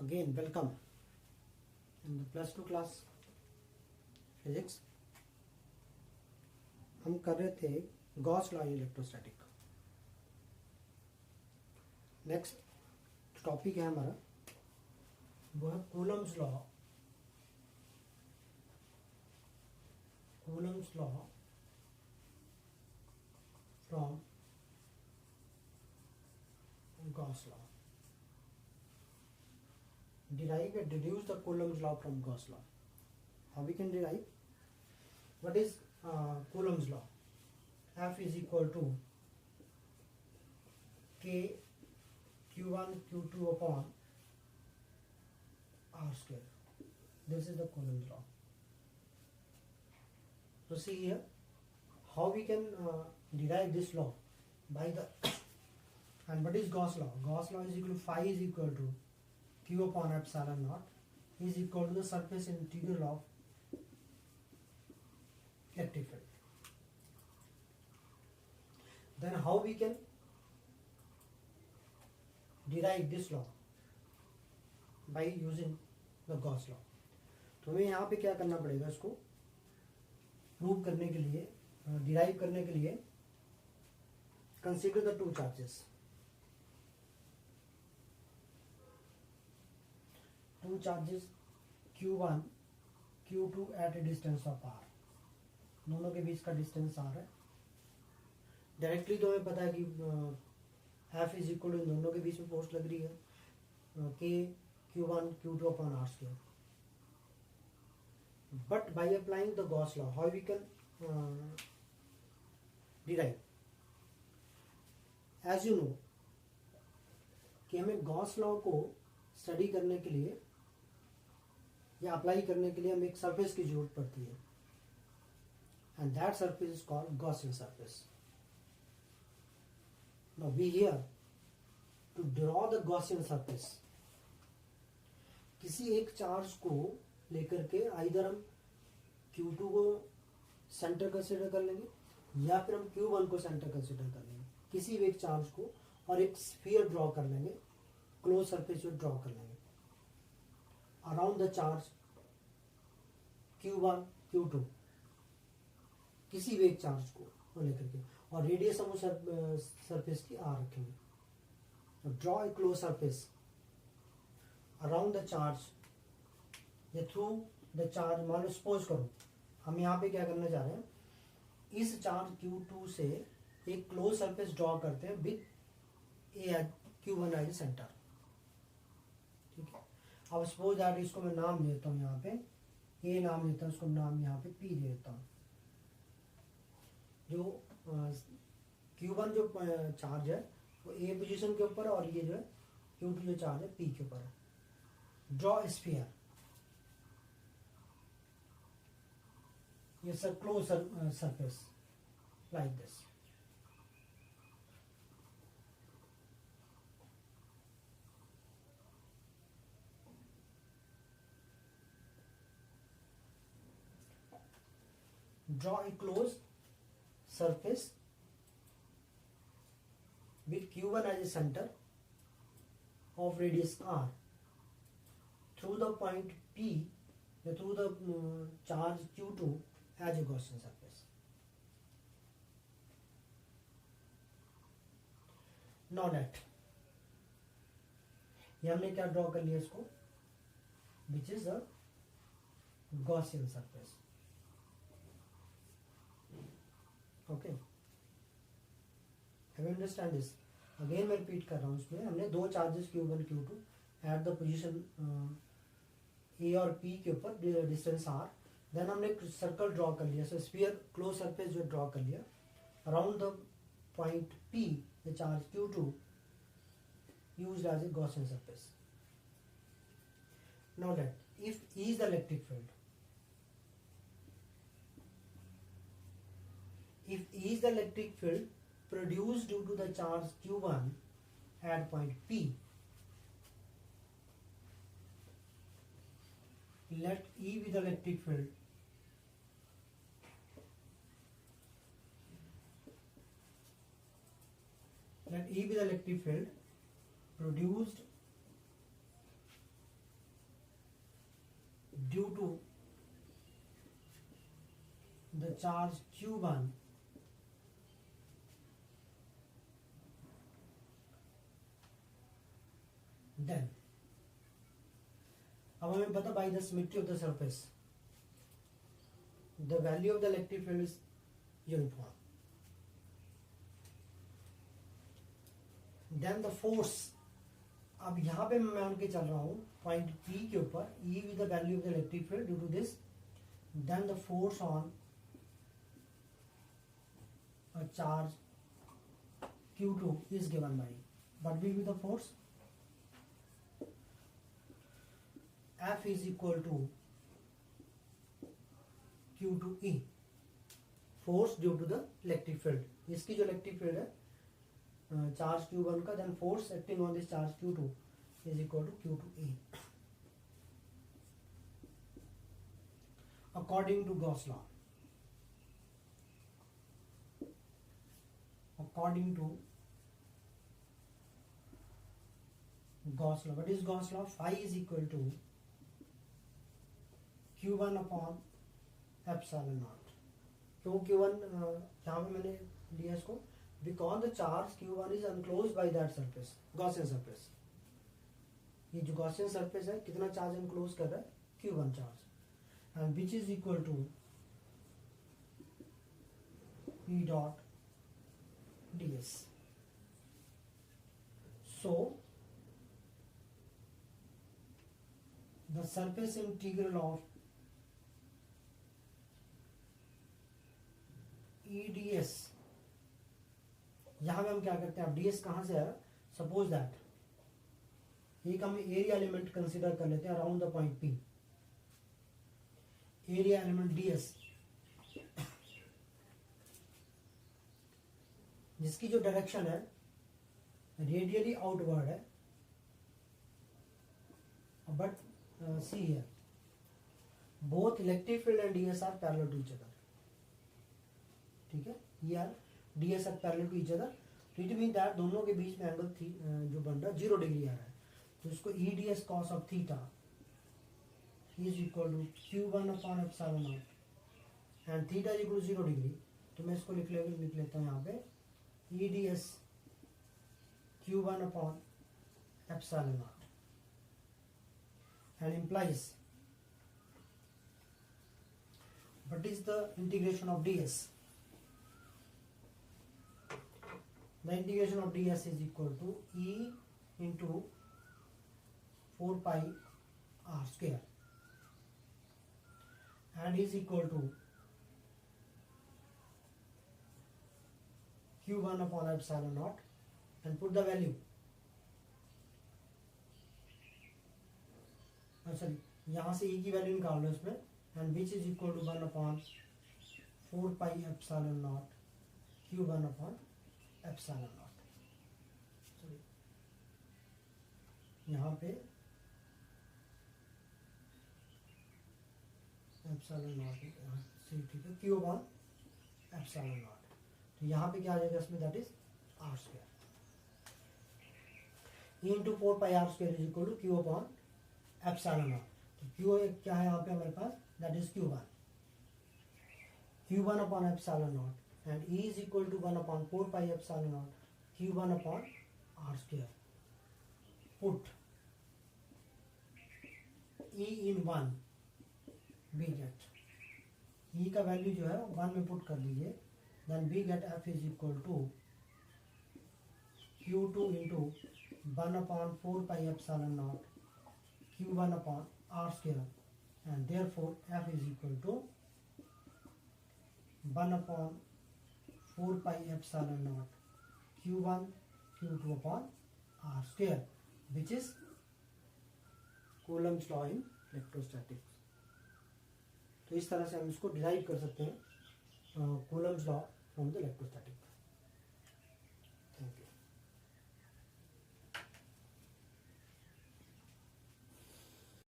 Again welcome in the plus 2 class physics. हम कर रहे थे Gauss law electrostatic. Next topic है हमारा वो है Coulomb's law. Coulomb's law from Gauss law. Derive and deduce the Coulomb's law from Gauss law. How we can derive? What is Coulomb's law? F is equal to K Q1 Q2 upon R square. This is the Coulomb's law. So see here how we can derive this law by the and what is Gauss law? Gauss law is equal to phi is equal to Q upon epsilon naught is equal to the surface integral of electric field. Then how we can derive this law? By using the Gauss law. तो हमें यहाँ पे क्या करना पड़ेगा, इसको prove करने के लिए, डिराइव करने के लिए consider the two charges. Two charges Q1 Q2 at a distance of R। दोनों के बीच का डिस्टेंस R है। डायरेक्टली तो हमें पता है कि F इज इक्वल टू इन दोनों के बीच में फोर्स लग रही है K Q1 Q2 upon R square. But by applying the Gauss law how we can derive? As you know कि हमें गॉस लॉ को स्टडी करने के लिए या अप्लाई करने के लिए हमें एक सरफेस की जरूरत पड़ती है, and that surface is called Gaussian surface. Now we here to draw the Gaussian surface. किसी एक चार्ज को लेकर के आइदर हम Q2 को सेंटर कंसीडर कर लेंगे या फिर हम Q1 को सेंटर कंसीडर कर लेंगे, किसी भी एक चार्ज को, और एक स्फीयर ड्रॉ कर लेंगे, क्लोज सरफेस ड्रॉ कर लेंगे around the charge Q1 Q2, किसी भी एक चार्ज को लेकर के, और रेडियस हम उस सरफेस की R रखेंगे। Draw a close surface around the charge या थ्रू द चार्ज। मान लो सपोज करो हम यहाँ पे क्या करने जा रहे हैं, इस चार्ज Q2 से एक क्लोज सरफेस ड्रॉ करते हैं विद Q1 एज सेंटर। ठीक है, अब सपोज दैट इसको मैं नाम देता हूँ, यहाँ पे ए नाम देता हूँ, उसको नाम यहाँ पे पी दे देता हूँ। जो Q1 जो चार्ज है वो ए पोजीशन के ऊपर, और ये जो है Q2 जो चार्ज है पी के ऊपर है। ड्रॉ स्फीयर, ये sir close surface like this. Draw a closed surface with Q1 as a center of radius R through the point P, through the charge Q2 as a Gaussian surface. Now that ये हमने क्या draw कर लिया इसको, which is a Gaussian surface. Okay, have you understand this? Again मैं repeat कर रहा हूँ, इसमें हमने दो charges Q1 Q2 at the position A और P के ऊपर डिस्टेंस R, देन हमने एक सर्कल ड्रॉ कर लिया, सो स्फीयर क्लोज सरफेस जो ड्रॉ कर लिया around the point P the charge Q2 used as a Gaussian surface. Now that if E is the electric field, if E is the electric field produced due to the charge Q1 at point P, let E be the electric field let E be the electric field produced due to the charge q1 then अब हमें पता by the symmetry of the surface the value of the electric field is uniform. Then the force, अब यहाँ पे मैं मान के चल रहा हूँ पॉइंट P के ऊपर E with the value of the electric field due to this, then the force on a charge Q2 is given by, what will be the force? F is equal to Q2E, force due to the electric field. इसकी जो electric field है charge Q1 का, then force acting on this charge Q2 is equal to Q2E. According to Gauss law, according to Gauss law, what is Gauss law? Phi is equal to Q1 upon epsilon naught. क्यों Q1 यहाँ पे मैंने लिया इसको? Because the charge Q1 is enclosed by that surface, Gaussian surface. ये जो Gaussian surface है कितना charge enclose कर रहा है? Q1 charge, and which is equal to E dot ds. So the surface integral of EDS, यहाँ पे हम क्या करते हैं, अब ds कहाँ से आया? सपोज दैट एक हम एरिया एलिमेंट कंसिडर कर लेते हैं around the point P, area element ds जिसकी जो डायरेक्शन है रेडियली आउटवर्ड है, but see here both electric field and ds are parallel to each other. ठीक है, here ds are parallel to each other, it mean that दोनों के बीच में angle जो बन रहा है 0 डिग्री आ रहा है, तो इसको EDS cos of theta is equal to Q1 upon epsilon not and theta is equal to 0 degree. तो मैं इसको लिख लेता हूँ यहाँ पे EDS Q1 upon epsilon naught, and implies what is the integration of ds? The integration of ds is equal to E into 4 pi r square and is equal to Q1 upon epsilon naught, and put the value, sorry यहाँ से E की value निकाल लो इसमें, and which is equal to 1 upon 4 pi epsilon naught Q1 upon epsilon naught. Sorry यहाँ पे epsilon naught से ठीक है Q upon epsilon naught. तो यहाँ पे क्या आ जाएगा इसमें, that is r square into 4 pi r square is equal to q upon epsilon naught. तो क्यू क्या है यहाँ पे हमारे पास, that is Q1 upon epsilon not and E is equal to 1 upon 4 pi epsilon naught Q1 upon r square. Put E in 1 we get E का value जो है 1 में पुट कर दीजिए, then we get F is equal to Q2 into 1 upon 4 pi epsilon naught Q1 upon R square, and therefore F is equal to 1 upon 4 pi epsilon naught Q1 Q2 upon R square, which is Coulomb's law in electrostatics. तो इस तरह से हम इसको derive कर सकते हैं Coulomb's law from the electrostatic.